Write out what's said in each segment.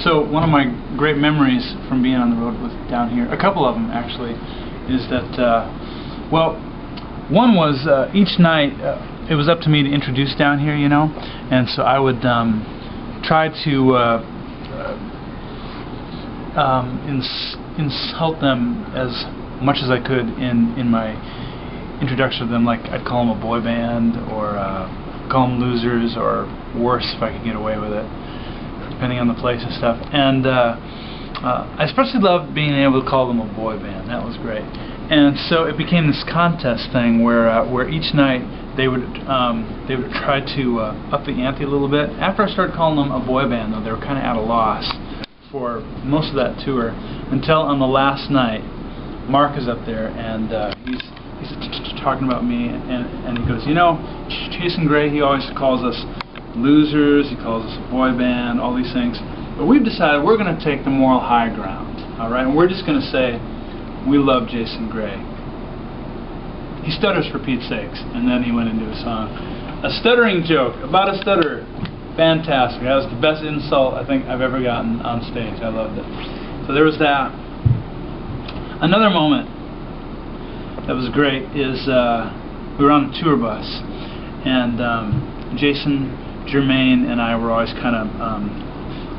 So one of my great memories from being on the road with down here, a couple of them actually, is that, well, one was each night it was up to me to introduce down here, you know, and so I would try to insult them as much as I could in my introduction of them. Like I'd call them a boy band, or call them losers, or worse if I could get away with it, depending on the place and stuff. And I especially loved being able to call them a boy band. That was great. And so it became this contest thing where each night they would try to up the ante a little bit. After I started calling them a boy band, though, they were kind of at a loss for most of that tour, until on the last night, Mark is up there and he's talking about me, and he goes, you know, Jason Gray, he always calls us losers, he calls us a boy band, all these things, but we've decided we're going to take the moral high ground, alright, and we're just going to say we love Jason Gray. He stutters, for Pete's sakes, and then he went into a song. A stuttering joke about a stutterer. Fantastic. That was the best insult I think I've ever gotten on stage. I loved it. So there was that. Another moment that was great is we were on a tour bus, and Jason, Jermaine, and I were always kind of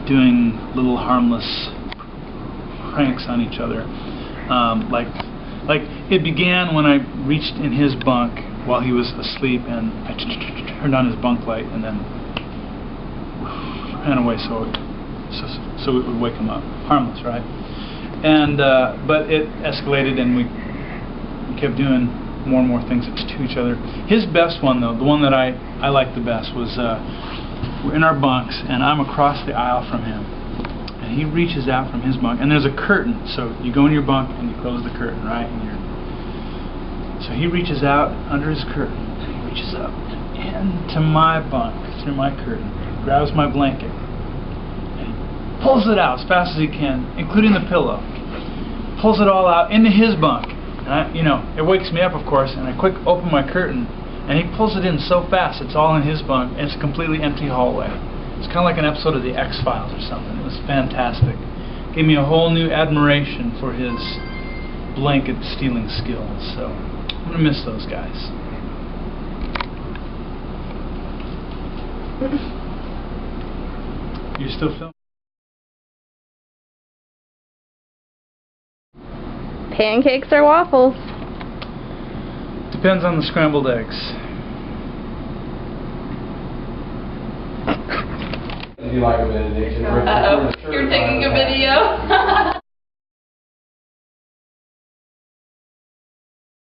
doing little harmless pranks on each other. Like it began when I reached in his bunk while he was asleep, and I turned on his bunk light and then ran away so it would wake him up. Harmless, right? And but it escalated, and we kept doing more and more things to each other. His best one, though, the one that I liked the best, was we're in our bunks, and I'm across the aisle from him. And he reaches out from his bunk, and there's a curtain, so you go in your bunk and you close the curtain, right? So he reaches out under his curtain, and he reaches up into my bunk through my curtain, grabs my blanket, and he pulls it out as fast as he can, including the pillow. Pulls it all out into his bunk, and you know, it wakes me up, of course, and I quick open my curtain, and he pulls it in so fast it's all in his bunk, and it's a completely empty hallway. It's kind of like an episode of the X-Files or something. It was fantastic. Gave me a whole new admiration for his blanket stealing skills. So I'm going to miss those guys. You still filming? Pancakes or waffles? Depends on the scrambled eggs. Do you like a benediction? Uh-oh, you're taking a video.